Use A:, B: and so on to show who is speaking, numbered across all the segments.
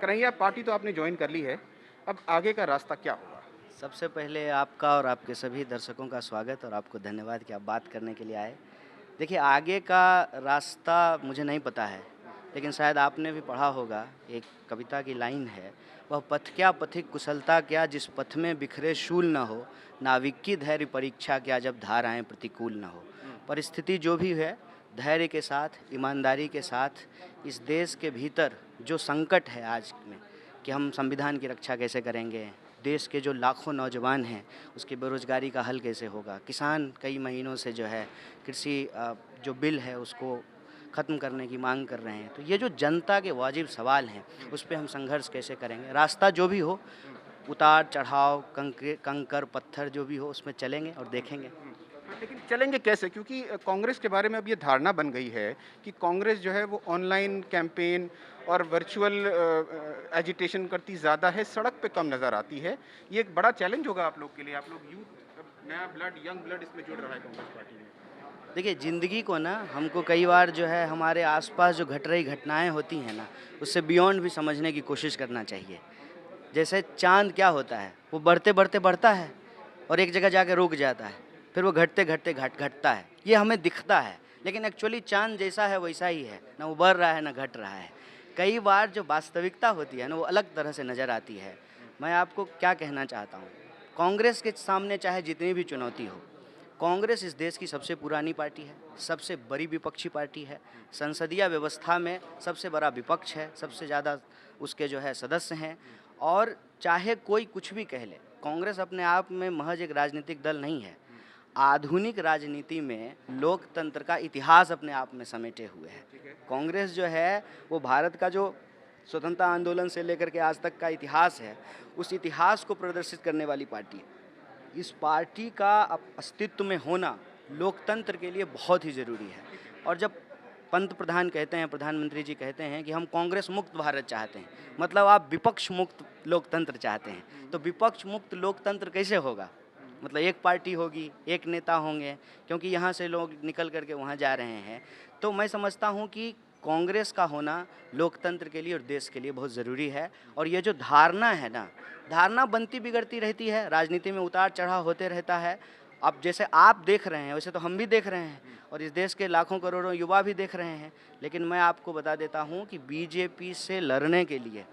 A: Kanhaiya, party तो आपने join कर ली है, अब आगे का रास्ता क्या होगा?
B: सबसे पहले आपका और आपके सभी दर्शकों का स्वागत और आपको धन्यवाद कि आप बात करने के लिए आए। देखिए, आगे का रास्ता मुझे नहीं पता है, लेकिन शायद आपने भी पढ़ा होगा, एक कविता की लाइन है, वह पथ क्या पथिक कुशलता क्या जिस पथ में बिखरे शूल न हो, नाविक की धैर्य परीक्षा क्या जब धाराएँ प्रतिकूल न हो। परिस्थिति जो भी है, धैर्य के साथ, ईमानदारी के साथ इस देश के भीतर जो संकट है आज में, कि हम संविधान की रक्षा कैसे करेंगे, देश के जो लाखों नौजवान हैं उसकी बेरोज़गारी का हल कैसे होगा, किसान कई महीनों से जो है कृषि जो बिल है उसको ख़त्म करने की मांग कर रहे हैं। तो ये जो जनता के वाजिब सवाल हैं उस पे हम संघर्ष कैसे करेंगे, रास्ता जो भी हो, उतार चढ़ाव कंकर पत्थर जो भी हो उसमें चलेंगे और देखेंगे।
A: हाँ, लेकिन चलेंगे कैसे? क्योंकि कांग्रेस के बारे में अब ये धारणा बन गई है कि कांग्रेस जो है वो ऑनलाइन कैंपेन और वर्चुअल एजिटेशन करती ज़्यादा है, सड़क पे कम नज़र आती है। ये एक बड़ा चैलेंज होगा आप लोग के लिए। आप लोग यूथ, अब नया ब्लड, यंग ब्लड इसमें जुड़ रहा है कांग्रेस पार्टी में।
B: देखिए, ज़िंदगी को ना हमको कई बार जो है हमारे आसपास जो घट रही घटनाएं होती हैं ना, उससे बियॉन्ड भी समझने की कोशिश करना चाहिए। जैसे चाँद क्या होता है, वो बढ़ते-बढ़ते बढ़ता है और एक जगह जाके रुक जाता है। फिर वो घटते-घटते घटता है। ये हमें दिखता है, लेकिन एक्चुअली चाँद जैसा है वैसा ही है, ना वो बढ़ रहा है ना घट रहा है। कई बार जो वास्तविकता होती है ना, वो अलग तरह से नज़र आती है। मैं आपको क्या कहना चाहता हूँ, कांग्रेस के सामने चाहे जितनी भी चुनौती हो, कांग्रेस इस देश की सबसे पुरानी पार्टी है, सबसे बड़ी विपक्षी पार्टी है, संसदीय व्यवस्था में सबसे बड़ा विपक्ष है, सबसे ज़्यादा उसके जो है सदस्य हैं। और चाहे कोई कुछ भी कह ले, कांग्रेस अपने आप में महज एक राजनीतिक दल नहीं है। आधुनिक राजनीति में लोकतंत्र का इतिहास अपने आप में समेटे हुए है। कांग्रेस जो है वो भारत का जो स्वतंत्रता आंदोलन से लेकर के आज तक का इतिहास है, उस इतिहास को प्रदर्शित करने वाली पार्टी है। इस पार्टी का अस्तित्व में होना लोकतंत्र के लिए बहुत ही ज़रूरी है। और जब पंत प्रधान कहते हैं, प्रधानमंत्री जी कहते हैं कि हम कांग्रेस मुक्त भारत चाहते हैं, मतलब आप विपक्ष मुक्त लोकतंत्र चाहते हैं। तो विपक्ष मुक्त लोकतंत्र कैसे होगा? मतलब एक पार्टी होगी, एक नेता होंगे, क्योंकि यहाँ से लोग निकल कर के वहाँ जा रहे हैं। तो मैं समझता हूँ कि कांग्रेस का होना लोकतंत्र के लिए और देश के लिए बहुत ज़रूरी है। और ये जो धारणा है ना, धारणा बनती बिगड़ती रहती है, राजनीति में उतार चढ़ाव होते रहता है। अब जैसे आप देख रहे हैं वैसे तो हम भी देख रहे हैं और इस देश के लाखों करोड़ों युवा भी देख रहे हैं। लेकिन मैं आपको बता देता हूँ कि बीजेपी से लड़ने के लिए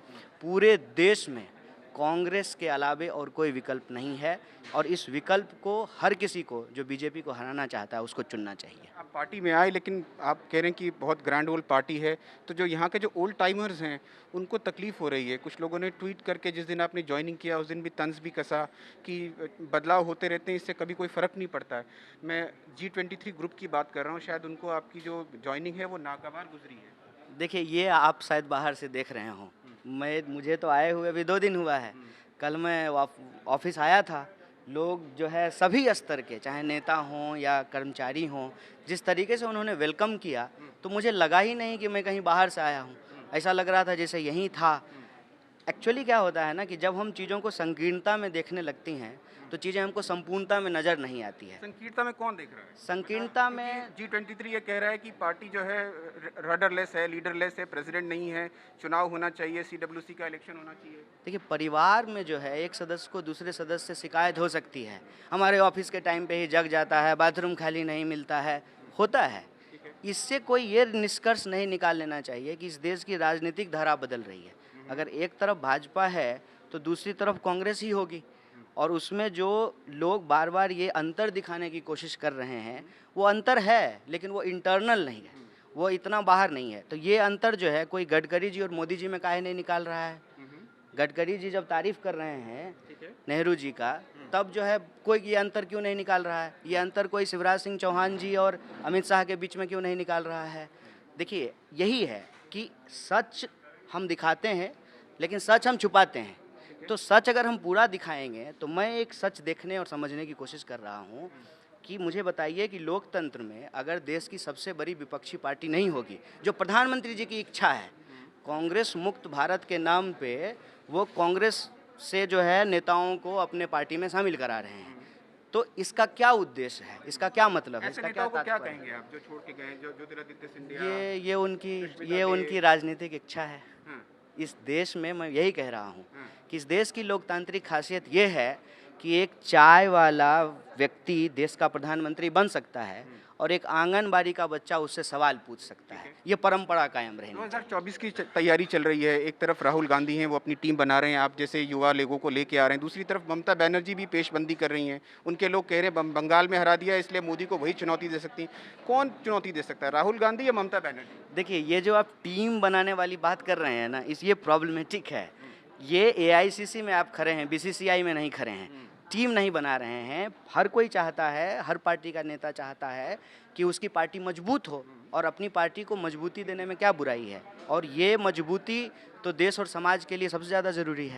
B: पूरे देश में कांग्रेस के अलावे और कोई विकल्प नहीं है। और इस विकल्प को हर किसी को जो बीजेपी को हराना चाहता है उसको चुनना चाहिए।
A: आप पार्टी में आए, लेकिन आप कह रहे हैं कि बहुत ग्रैंड ओल्ड पार्टी है, तो जो यहाँ के जो ओल्ड टाइमर्स हैं उनको तकलीफ हो रही है। कुछ लोगों ने ट्वीट करके जिस दिन आपने ज्वाइनिंग किया उस दिन भी तंज भी कसा कि बदलाव होते रहते हैं, इससे कभी कोई फ़र्क नहीं पड़ता है। मैं G23 ग्रुप की बात कर रहा हूँ, शायद उनको आपकी जो ज्वाइनिंग है वो नागवार गुजरी है।
B: देखिए, ये आप शायद बाहर से देख रहे हो, मुझे तो आए हुए अभी 2 दिन हुआ है। कल मैं ऑफिस आया था, लोग जो है सभी स्तर के, चाहे नेता हों या कर्मचारी हों, जिस तरीके से उन्होंने वेलकम किया, तो मुझे लगा ही नहीं कि मैं कहीं बाहर से आया हूँ। ऐसा लग रहा था जैसे यहीं था। एक्चुअली क्या होता है ना कि जब हम चीज़ों को संकीर्णता में देखने लगती हैं, तो चीज़ें हमको संपूर्णता में नज़र नहीं आती है।
A: संकीर्णता में कौन देख रहा है?
B: संकीर्णता
A: क्योंकि
B: में
A: G23 ये कह रहा है कि पार्टी जो है रडरलेस है, लीडरलेस है, प्रेसिडेंट नहीं है, चुनाव होना चाहिए, CWC का इलेक्शन होना चाहिए।
B: देखिए, परिवार में जो है एक सदस्य को दूसरे सदस्य से शिकायत हो सकती है। हमारे ऑफिस के टाइम पे ही जग जाता है, बाथरूम खाली नहीं मिलता है, होता है।
A: ठीक है।
B: इससे कोई ये निष्कर्ष नहीं निकाल लेना चाहिए कि इस देश की राजनीतिक धारा बदल रही है। अगर एक तरफ भाजपा है तो दूसरी तरफ कांग्रेस ही होगी। और उसमें जो लोग बार बार ये अंतर दिखाने की कोशिश कर रहे हैं, वो अंतर है लेकिन वो इंटरनल नहीं है, वो इतना बाहर नहीं है। तो ये अंतर जो है कोई गडकरी जी और मोदी जी में काहे नहीं निकाल रहा है? गडकरी जी जब तारीफ़ कर रहे हैं
A: ठीक है।
B: नेहरू जी का, तब जो है कोई ये अंतर क्यों नहीं निकाल रहा है? ये अंतर कोई शिवराज सिंह चौहान जी और अमित शाह के बीच में क्यों नहीं निकाल रहा है? देखिए, यही है कि सच हम दिखाते हैं, लेकिन सच हम छुपाते हैं। तो सच अगर हम पूरा दिखाएँगे, तो मैं एक सच देखने और समझने की कोशिश कर रहा हूँ कि मुझे बताइए कि लोकतंत्र में अगर देश की सबसे बड़ी विपक्षी पार्टी नहीं होगी, जो प्रधानमंत्री जी की इच्छा है, कांग्रेस मुक्त भारत के नाम पे वो कांग्रेस से जो है नेताओं को अपने पार्टी में शामिल करा रहे हैं। तो इसका क्या उद्देश्य है? इसका क्या मतलब है?
A: ऐसे
B: इसका क्या
A: नेताओं को क्या
B: तात्पर्य है?
A: कहेंगे आप जो छोड़ के गए, जो ज्योतिरादित्य सिंधिया,
B: ये ये उनकी
A: सुष्मिता
B: ये
A: देव?
B: उनकी राजनीतिक इच्छा है।
A: हाँ।
B: इस देश में मैं यही कह रहा हूँ कि इस देश की लोकतांत्रिक खासियत ये है कि एक चाय वाला व्यक्ति देश का प्रधानमंत्री बन सकता है और एक आंगनबाड़ी का बच्चा उससे सवाल पूछ सकता है। ये परंपरा कायम रहनी चाहिए।
A: 2024 की तैयारी चल रही है। एक तरफ राहुल गांधी हैं, वो अपनी टीम बना रहे हैं, आप जैसे युवा लोगों को लेके आ रहे हैं। दूसरी तरफ ममता बनर्जी भी पेशबंदी कर रही हैं। उनके लोग कह रहे हैं बंगाल में हरा दिया, इसलिए मोदी को वही चुनौती दे सकती हैं। कौन चुनौती दे सकता है, राहुल गांधी या ममता बनर्जी?
B: देखिए, ये जो आप टीम बनाने वाली बात कर रहे हैं ना, ये प्रॉब्लमेटिक है। ये एआईसीसी में आप खड़े हैं, बीसीसीआई में नहीं खड़े हैं, टीम नहीं बना रहे हैं। हर कोई चाहता है, हर पार्टी का नेता चाहता है कि उसकी पार्टी मजबूत हो, और अपनी पार्टी को मजबूती देने में क्या बुराई है। और ये मजबूती तो देश और समाज के लिए सबसे ज़्यादा ज़रूरी है।